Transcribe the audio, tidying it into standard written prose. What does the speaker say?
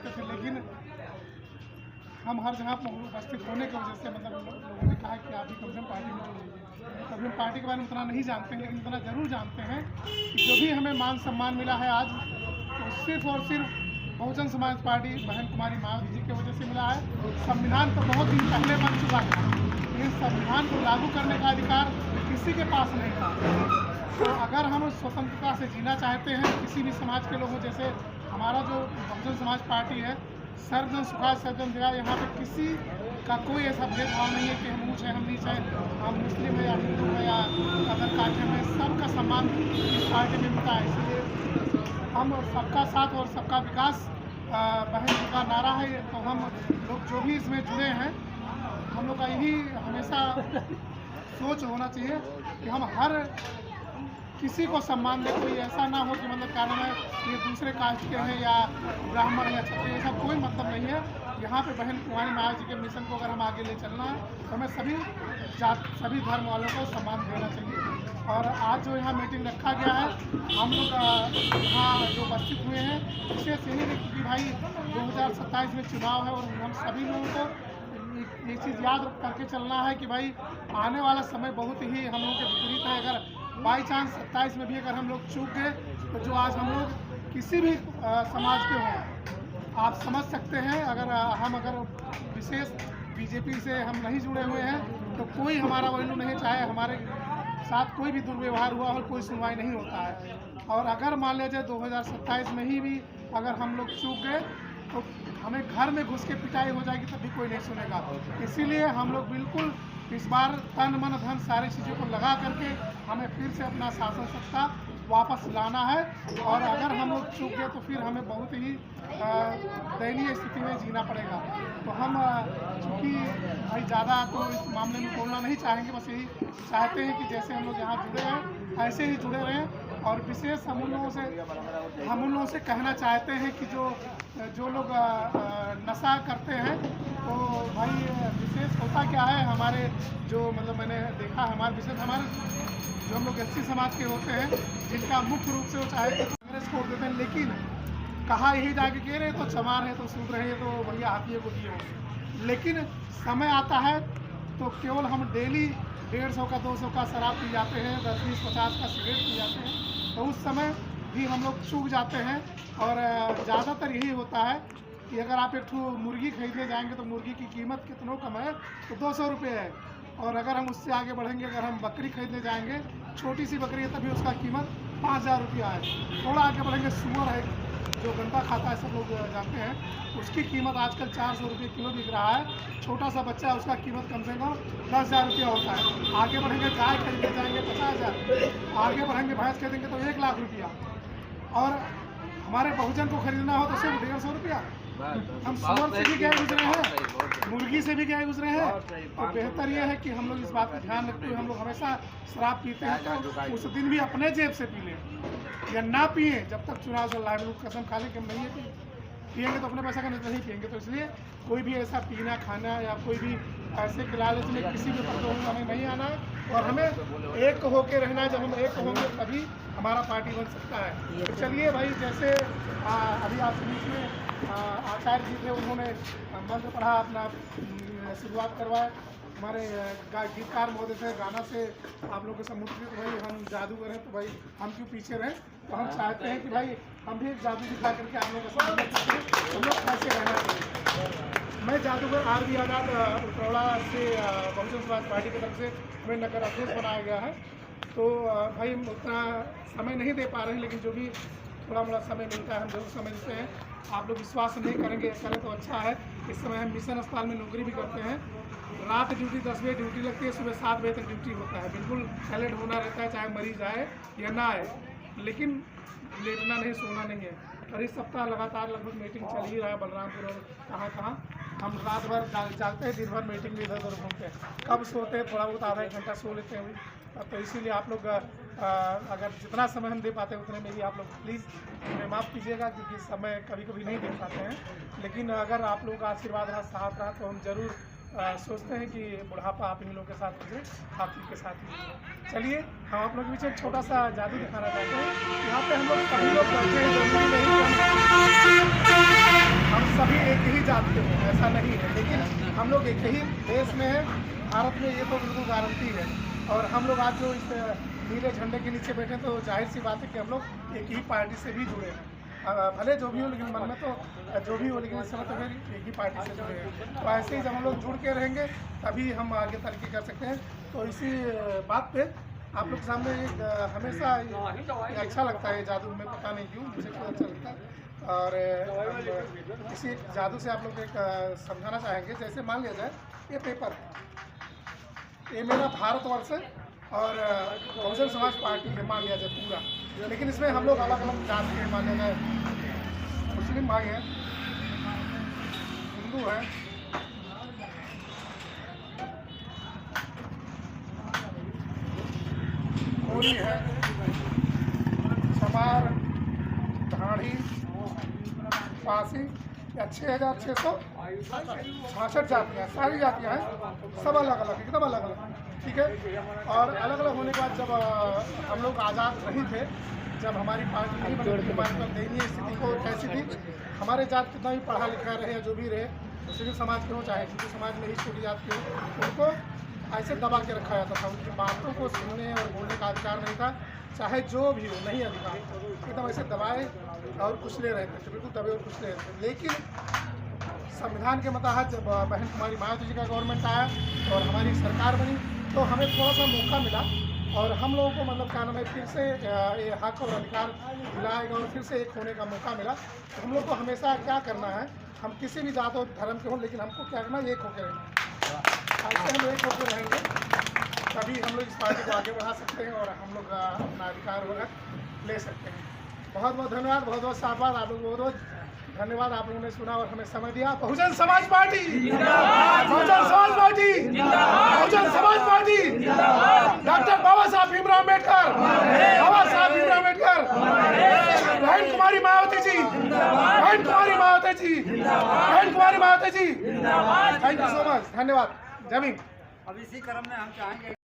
करते थे, लेकिन हम हर जगह उपस्थित होने की वजह से मतलब लोगों ने कहा कि आप भी कम से कम पार्टी में जुड़ लीजिए। तो अभी हम पार्टी के बारे में उतना नहीं जानते हैं, लेकिन इतना ज़रूर जानते हैं कि जो भी हमें मान सम्मान मिला है आज, तो सिर्फ और सिर्फ बहुजन समाज पार्टी बहन कुमारी मायावती जी की वजह से मिला है। संविधान तो बहुत दिन पहले बन चुका है, लेकिन संविधान को लागू करने का अधिकार किसी के पास नहीं था। तो अगर हम स्वतंत्रता से जीना चाहते हैं, किसी भी समाज के लोगों, जैसे हमारा जो बहुजन समाज पार्टी है, सर्वजन सुखाय सर्वजन जगह, यहाँ पे किसी का कोई ऐसा भेदभाव नहीं है कि हम ऊँच है हम नीच है, हम मुस्लिम है या हिंदू है या अदर कास्ट है, सबका सम्मान इस पार्टी में मिलता है। इसलिए हम सबका साथ और सबका विकास बहन जी का नारा है। तो हम लोग जो भी इसमें जुड़े हैं, हम लोग का यही हमेशा सोच होना चाहिए कि हम हर किसी को सम्मान दे। कोई ऐसा ना हो कि मतलब क्या नाम है ये दूसरे कास्ट के हैं या ब्राह्मण या क्षत्रिय, ऐसा कोई मतलब नहीं है। यहाँ पे बहन कुमारी मायावती जी के मिशन को अगर हम आगे ले चलना है तो हमें सभी जात सभी धर्म वालों को सम्मान देना चाहिए। और आज जो यहाँ मीटिंग रखा गया है, हम लोग यहाँ जो उपस्थित हुए हैं, विशेष यही है क्योंकि भाई 2027 में चुनाव है और हम सभी लोगों को ये चीज़ याद करके चलना है कि भाई आने वाला समय बहुत ही हम लोगों के विपरीत है। अगर बाई चांस 27 में भी अगर हम लोग चूक गए तो जो आज हम लोग किसी भी समाज के हों, आप समझ सकते हैं। अगर विशेष बीजेपी से हम नहीं जुड़े हुए हैं तो कोई हमारा वैल्यू नहीं, चाहे हमारे साथ कोई भी दुर्व्यवहार हुआ और कोई सुनवाई नहीं होता है। और अगर मान लीजिए 2027 में ही भी अगर हम लोग चूक गए तो हमें घर में घुस के पिटाई हो जाएगी, तब भी कोई नहीं सुनेगा। इसीलिए हम लोग बिल्कुल इस बार तन मन धन सारी चीज़ों को लगा करके हमें फिर से अपना शासन सत्ता वापस लाना है। और अगर हम लोग चूक गए तो फिर हमें बहुत ही दयनीय स्थिति में जीना पड़ेगा। तो हम चूँकि भाई ज़्यादा तो इस मामले में बोलना नहीं चाहेंगे, बस यही चाहते हैं कि जैसे हम लोग यहाँ जुड़े हैं ऐसे ही जुड़े रहें। और विशेष हम उन लोगों से कहना चाहते हैं कि जो लोग नशा करते हैं, तो भाई विशेष होता क्या है, हमारे जो मतलब मैंने देखा हमारे विशेष जो हम लोग एससी समाज के होते हैं, जिनका मुख्य रूप से वो चाहे कांग्रेस को देते हैं, लेकिन कहा यही जाके कह रहे तो चमार है तो सूट रहे तो भैया हाथी को दिए। लेकिन समय आता है तो केवल हम डेली 150 का 200 का शराब पी जाते हैं, 10, 20, 50 का सिगरेट पी जाते हैं, तो उस समय भी हम लोग चूक जाते हैं। और ज़्यादातर यही होता है कि अगर आप एक मुर्गी खरीदने जाएंगे तो मुर्गी की कीमत कितनों कम है, तो 200 रुपये है। और अगर हम उससे आगे बढ़ेंगे, अगर हम बकरी खरीदने जाएंगे, छोटी सी बकरी है तभी उसका कीमत 5000 रुपया है। थोड़ा आगे बढ़ेंगे, सूअर है जो गंदा खाता है, सब लोग जानते हैं, उसकी कीमत आजकल 400 रुपये किलो बिक रहा है। छोटा सा बच्चा है, उसका कीमत कम से कम 10,000 रुपया होता है। आगे बढ़ेंगे, गाय खरीदने जाएंगे 50,000, आगे बढ़ेंगे भैंस खरीदेंगे तो 1 लाख रुपया। और हमारे बहुजन को खरीदना हो तो सिर्फ 150 रुपया। हम सूअर से भी गए गुजरे हैं, मुर्गी से भी गए गुजरे हैं। तो बेहतर यह है कि हम लोग इस बात का ध्यान रखते हुए हम लोग हमेशा शराब पीते हैं तो उस दिन भी अपने जेब से पी लें या ना पिए। जब तक चुनाव चल रहा है हम लोग कसम खा लें कि हम नहीं पिएंगे तो अपने पैसा का नहीं पिएंगे। तो इसलिए कोई भी ऐसा पीना खाना या कोई भी ऐसे के लालच में किसी भी पद में हमें नहीं आना है। और हमें एक होके रहना है। जब हम एक होंगे तभी हमारा पार्टी बन सकता है। तो चलिए भाई, जैसे अभी आप बीच में आचार्य जी थे, उन्होंने मंत्र पढ़ा, अपना शुरुआत करवाया। हमारे गीतकार महोदय थे, गाना से आप लोगों के समुद्रित भाई हम जादूगर हैं तो भाई हम क्यों पीछे रहें। तो हम चाहते हैं कि भाई हम भी एक जादू दिखा करके आप लोगों का समझ हम लोग कैसे रहना चाहिए। मैं जादूगर आर.बी. आज़ाद उतरौड़ा से बहुजन समाज पार्टी की तरफ से हमें नगर अध्यक्ष बनाया गया है। तो भाई हम उतना समय नहीं दे पा रहे हैं, लेकिन जो भी थोड़ा मोड़ा समय मिलता है हम जरूर समय देते हैं। आप लोग विश्वास नहीं करेंगे, करें तो अच्छा है। इस समय हम मिशन अस्पताल में नौकरी भी करते हैं। रात ड्यूटी 10 बजे ड्यूटी लगती है, सुबह 7 बजे तक ड्यूटी होता है। बिल्कुल अलर्ट होना रहता है, चाहे मरीज आए या ना आए, लेकिन लेटना नहीं, सोना नहीं है। और इस सप्ताह लगातार लगभग मीटिंग चल ही रहा है बलरामपुर और कहाँ हम रात भर जागते हैं, दिन भर मीटिंग में इधर उधर घूमते हैं। कब सोते हैं, थोड़ा बहुत आधा 1 घंटा सो लेते हैं। तो इसीलिए आप लोग अगर जितना समय हम दे पाते हैं उतने में ही आप लोग प्लीज़ हमें माफ़ कीजिएगा, क्योंकि समय कभी कभी नहीं दे पाते हैं। लेकिन अगर आप लोगों का आशीर्वाद रहा, साथ रहा, तो हम ज़रूर सोचते हैं कि बुढ़ापा आप इन लोगों के साथ गुजरे, आप के साथ ही। चलिए हम आप लोगों के बीच एक छोटा सा जादू दिखाना चाहते हैं। यहाँ पे हम लोग सभी लोग बैठे हैं, जरूरी नहीं हम ऐसा नहीं है, लेकिन हम लोग एक ही देश में है, भारत में, ये तो बिल्कुल गारंटी है। और हम लोग आज जो इस नीले झंडे के नीचे बैठे तो जाहिर सी बात है कि हम लोग एक ही पार्टी से भी जुड़े हैं। भले जो भी हो, लेकिन मन में तो जो भी हो, लेकिन इस समय तो फिर एक ही पार्टी से जुड़े हैं। तो ऐसे ही जब हम लोग जुड़ के रहेंगे तभी हम आगे तरक्की कर सकते हैं। तो इसी बात पे आप लोग सामने हमेशा अच्छा लगता है जादू में, पता नहीं क्यों मुझे तो अच्छा लगता है। और इसी जादू से आप लोग एक समझाना चाहेंगे, जैसे मान लिया जाए ये पेपर है, ये मेरा भारतवर्ष है और बहुजन समाज पार्टी है मान लिया जाए पूरा, लेकिन इसमें हम लोग अलग अलग जात के मान लिया जाए, मुस्लिम भाई हैं, हिंदू हैं, होली है, चमार, ढाढ़ी, पासी, या 6,666 जातियाँ, सारी जातियाँ हैं, सब अलग अलग, एकदम अलग अलग, ठीक है। और अलग अलग होने के बाद जब हम लोग आज़ाद नहीं थे, जब हमारी पार्टी नहीं बनी, हमारी दयनीय स्थिति को कैसी थी, हमारे जात कितना भी पढ़ा लिखा रहे या जो भी रहे, मुस्लिम समाज के हो चाहे हिंदू समाज में ही छोटी जात के हो, उनको ऐसे दबा के रखा जाता था, उनकी बातों को सुनने और बोलने का अधिकार नहीं था, चाहे जो भी हो, नहीं अधिकार, एकदम ऐसे दबाए और कुचले रहते थे, बिल्कुल दबे और कुचले रहते थे। लेकिन संविधान के मुताबिक जब बहन कुमारी मायावती जी का गवर्नमेंट आया और हमारी सरकार बनी, तो हमें थोड़ा सा मौका मिला और हम लोगों को मतलब क्या नाम है, फिर से ये हक और अधिकार दिलाएगा और फिर से एक होने का मौका मिला। तो हम लोग को हमेशा क्या करना है, हम किसी भी जात और धर्म के हों, लेकिन हमको क्या करना है, एक होकर रहना, ऐसे हम एक होकर रहेंगे तभी हम लोग इस पार्टी को आगे बढ़ा सकते हैं और हम लोग अपना अधिकार वगैरह ले सकते हैं। बहुत बहुत धन्यवाद, बहुत बहुत साधुवाद, आप लोग बहुत बहुत धन्यवाद, आप लोगों ने सुना और हमें समय दिया। बहुजन समाज पार्टी जिंदाबाद, बहुजन समाज पार्टी जिंदाबाद, बहुजन समाज पार्टी जिंदाबाद, डॉक्टर बाबा साहब भीमराव अम्बेडकर, बाबा साहब भीमराव अम्बेडकर, बहन कुमारी मायावती जी जिंदाबाद, बहन कुमारी मायावती जी जिंदाबाद, बहन कुमारी मायावती जी जिंदाबाद। थैंक यू सो मच, धन्यवाद, जय भीम। अब इसी क्रम में हम चाहेंगे